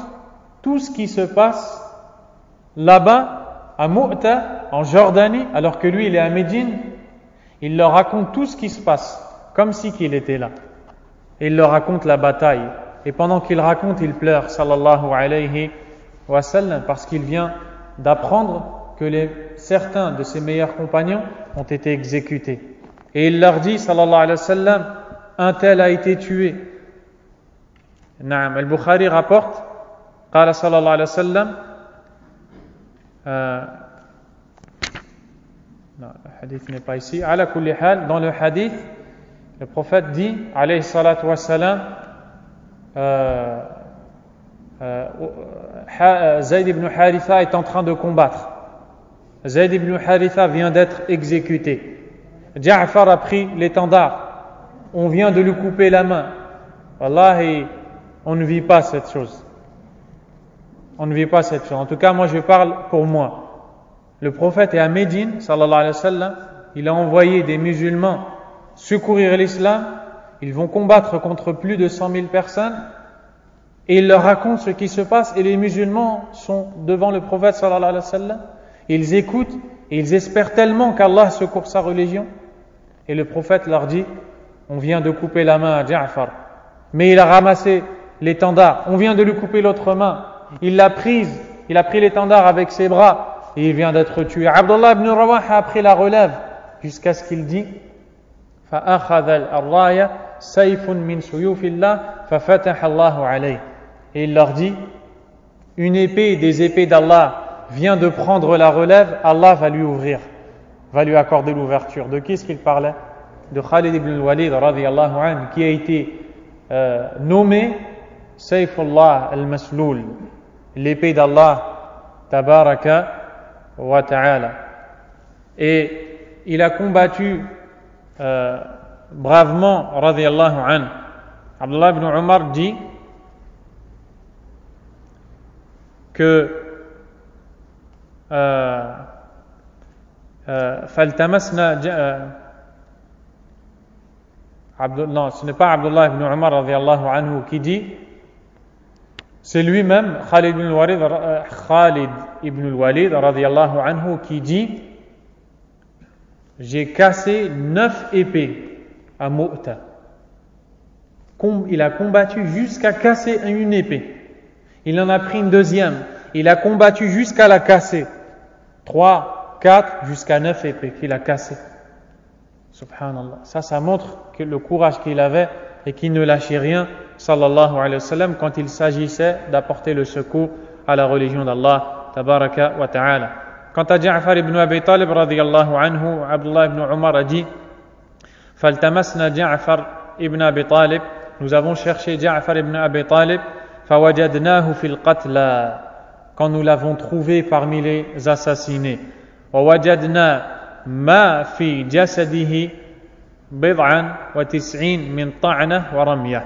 tout ce qui se passe là-bas à Mu'ta, en Jordanie, alors que lui il est à Médine. Il leur raconte tout ce qui se passe, comme si qu'il était là. Et il leur raconte la bataille. Et pendant qu'il raconte, il pleure, sallallahu alayhi wa sallam, parce qu'il vient d'apprendre que certains de ses meilleurs compagnons ont été exécutés. Et il leur dit, sallallahu alayhi wa sallam, un tel a été tué. Naam, al-Bukhari rapporte, qala sallallahu alayhi wa sallam, non, le hadith n'est pas ici. Ala kulli hal, dans le hadith, le prophète dit, alayhi salatu wa salam, Zayd ibn Haritha est en train de combattre. Zayd ibn Haritha vient d'être exécuté. Ja'far a pris l'étendard. On vient de lui couper la main. Wallahi, on ne vit pas cette chose. On ne vit pas cette chose. En tout cas, moi je parle pour moi. Le prophète est à Médine, sallallahu alayhi wa sallam. Il a envoyé des musulmans secourir l'islam. Ils vont combattre contre plus de 100 000 personnes. Et il leur raconte ce qui se passe. Et les musulmans sont devant le prophète, sallallahu alayhi wa sallam. Ils écoutent et ils espèrent tellement qu'Allah secourt sa religion. Et le prophète leur dit: on vient de couper la main à Ja'far, mais il a ramassé l'étendard. On vient de lui couper l'autre main. Il l'a prise. Il a pris l'étendard avec ses bras et il vient d'être tué. Abdullah ibn Rawaha a pris la relève jusqu'à ce qu'il dit: فَأَخَذَ الْأَرَّايَ سَيْفٌ مِّن سُيُوفِ اللَّهِ فَفَتَحَ اللَّهُ عَلَيْهِ. Et il leur dit: une épée des épées d'Allah vient de prendre la relève, Allah va lui ouvrir, va lui accorder l'ouverture. De qui est-ce qu'il parlait? De Khalid ibn al-Walid radiyallahu anhu, qui a été nommé Sayfullah al-Masloul, l'épée d'Allah tabaraka wa ta'ala. Et il a combattu bravement radiyallahu anhu. Abdullah ibn Umar dit que non, ce n'est pas Abdullah ibn Umar radiyallahu anhu qui dit, c'est lui-même Khalid ibn al-Walid radiyallahu anhu qui dit: j'ai cassé 9 épées à Mu'ta. Il a combattu jusqu'à casser une épée. Il en a pris une deuxième. Il a combattu jusqu'à la casser. 3, 4, jusqu'à 9 épées qu'il a cassées. Subhanallah. Ça montre que le courage qu'il avait et qu'il ne lâchait rien, sallallahu alayhi wa sallam, quand il s'agissait d'apporter le secours à la religion d'Allah, tabaraka wa ta'ala. Quant à Ja'far ibn Abi Talib, radiyallahu anhu, Abdullah ibn Umar a dit: فَالْتَمَسْنَا Ja'far ibn Abi Talib, nous avons cherché Ja'far ibn Abi Talib, فَوَجَدْنَاهُ فِي الْقَتْلَى, quand nous l'avons trouvé parmi les assassinés. وَوَجَدْنَا مَا فِي جَسَدِهِ bid'an wa tis'in min ta'na wa ramya.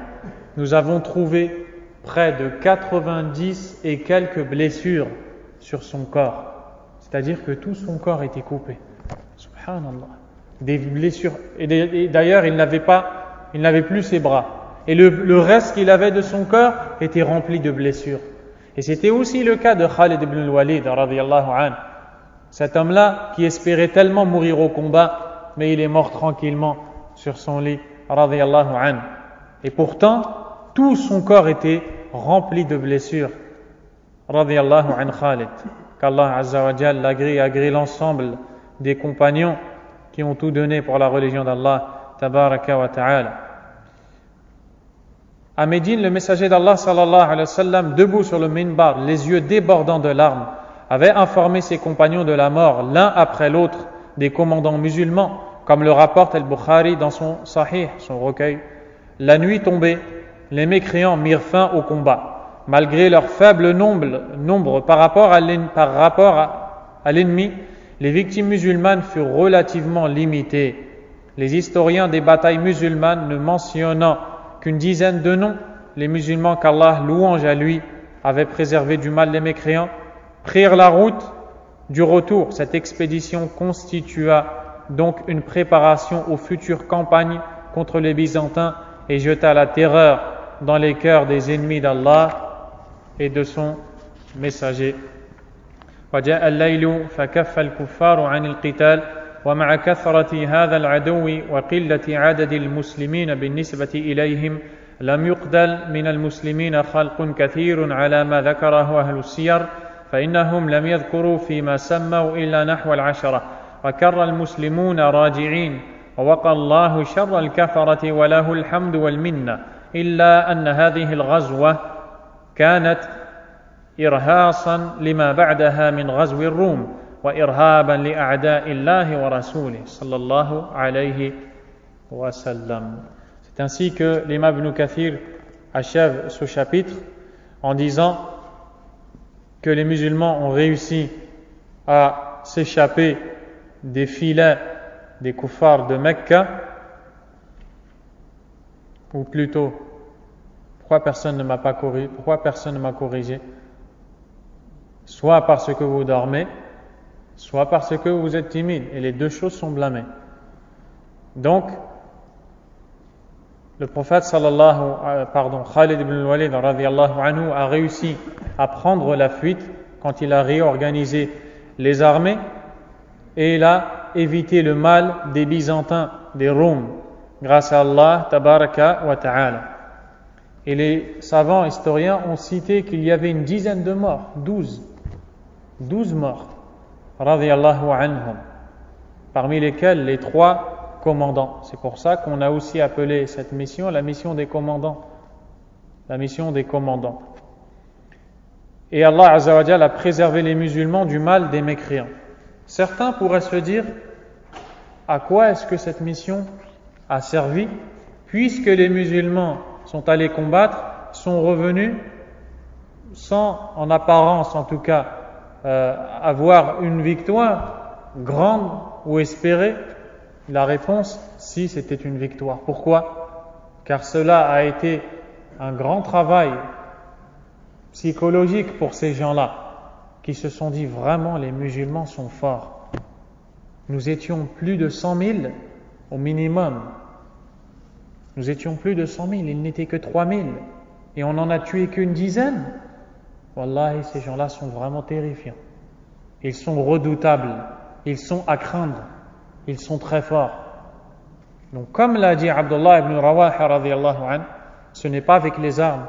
Nous avons trouvé près de 90 et quelques blessures sur son corps. C'est-à-dire que tout son corps était coupé. Subhanallah. Des blessures. Et d'ailleurs, il n'avait plus ses bras. Et le reste qu'il avait de son corps était rempli de blessures. Et c'était aussi le cas de Khalid ibn al-Walid, radiyallahu anhu. Cet homme-là qui espérait tellement mourir au combat, mais il est mort tranquillement sur son lit, radiyallahu anhu. Et pourtant, tout son corps était rempli de blessures, radiyallahu anhu Khalid. Qu'Allah Azza wa Jal agrée l'ensemble des compagnons qui ont tout donné pour la religion d'Allah, tabaraka wa ta'ala. À Médine, le messager d'Allah sallallahu alayhi wa sallam, debout sur le minbar, les yeux débordants de larmes, avait informé ses compagnons de la mort, l'un après l'autre, des commandants musulmans, comme le rapporte Al-Bukhari dans son Sahih, son recueil. La nuit tombée, les mécréants mirent fin au combat. Malgré leur faible nombre par rapport à l'ennemi, les victimes musulmanes furent relativement limitées. Les historiens des batailles musulmanes ne mentionnant qu'une dizaine de noms, les musulmans qu'Allah, louange à lui, avait préservé du mal des mécréants, prirent la route du retour. Cette expédition constitua donc une préparation aux futures campagnes contre les Byzantins et jeta la terreur dans les cœurs des ennemis d'Allah et de son messager. وجاء الليل فكف الكفار عن القتال ومع كثرة هذا العدو وقلة عدد المسلمين بالنسبة إليهم لم يقدل من المسلمين خلق كثير على ما ذكره أهل السير فإنهم لم يذكروا فيما سموا إلا نحو 10 وكر المسلمون راجعين ووقى الله شر الكفرة وله الحمد والمنة إلا أن هذه الغزوة كانت إرهاصا لما بعدها من غزو الروم وإرهابا لأعداء الله ورسوله صلى الله عليه وسلم. C'est ainsi que l'imam Ibn Kathir achève ce chapitre en disant que les musulmans ont réussi à s'échapper des filets des kuffars de Mecca, ou plutôt, pourquoi personne ne m'a corrigé? Soit parce que vous dormez, soit parce que vous êtes timide, et les deux choses sont blâmées. Donc, le prophète Khalid ibn al-Walid radiyallahu anhu a réussi à prendre la fuite quand il a réorganisé les armées et il a évité le mal des Byzantins, des Roms, grâce à Allah tabaraka wa ta'ala. Et les savants historiens ont cité qu'il y avait une dizaine de morts, 12 morts, radiyallahu anhum, parmi lesquels les 3 commandants. C'est pour ça qu'on a aussi appelé cette mission la mission des commandants. La mission des commandants. Et Allah Azza wa Jalla a préservé les musulmans du mal des mécréants. Certains pourraient se dire, à quoi est-ce que cette mission a servi, puisque les musulmans sont allés combattre, sont revenus sans, en apparence en tout cas, avoir une victoire grande ou espérée? La réponse, si, c'était une victoire. Pourquoi? Car cela a été un grand travail psychologique pour ces gens-là, qui se sont dit vraiment les musulmans sont forts. Nous étions plus de 100 000 au minimum. Nous étions plus de 100 000, il n'était que 3 000. Et on n'en a tué qu'une dizaine. Wallahi, ces gens-là sont vraiment terrifiants. Ils sont redoutables. Ils sont à craindre. Ils sont très forts. Donc, comme l'a dit Abdullah ibn Rawaha radiyallahu anhu, ce n'est pas avec les armes,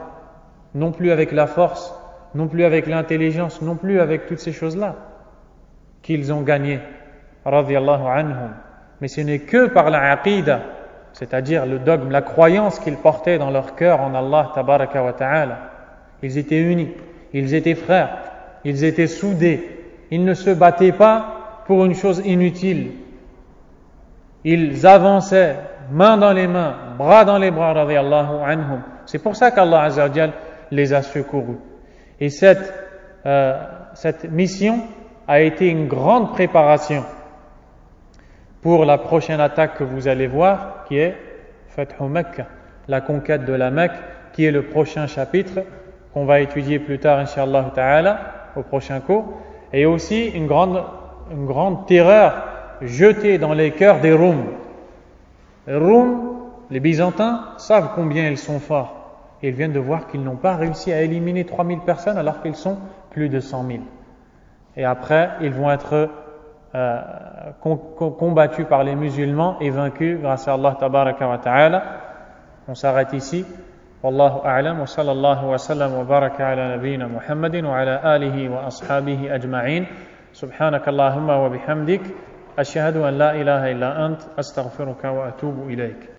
non plus avec la force, non plus avec l'intelligence, non plus avec toutes ces choses-là qu'ils ont gagné, radiyallahu anhum. Mais ce n'est que par la aqida, c'est-à-dire le dogme, la croyance qu'ils portaient dans leur cœur en Allah tabaraka wa ta'ala. Ils étaient unis, ils étaient frères, ils étaient soudés, ils ne se battaient pas pour une chose inutile. Ils avançaient, main dans les mains, bras dans les bras, radiyallahu anhum. C'est pour ça qu'Allah Azza wa Jal les a secourus. Et cette mission a été une grande préparation pour la prochaine attaque que vous allez voir, qui est Fathu Mecca, la conquête de la Mecque, qui est le prochain chapitre qu'on va étudier plus tard, Inch'Allah Ta'ala, au prochain cours, et aussi une grande terreur jetée dans les cœurs des Roums. Les Roums, les Byzantins, savent combien ils sont forts. Ils viennent de voir qu'ils n'ont pas réussi à éliminer 3000 personnes alors qu'ils sont plus de 100 000. Et après, ils vont être combattus par les musulmans et vaincus grâce à Allah Tabaraka wa Ta'ala. On s'arrête ici. Wallahu a'lam wa sallallahu wa sallam wa baraka ala nabiyyina Muhammadin wa ala alihi wa ashabihi ajma'in. Subhanakallahumma wa bihamdik. Ashhadu an la ilaha illa ant. Astaghfiruka wa atubu ilayk.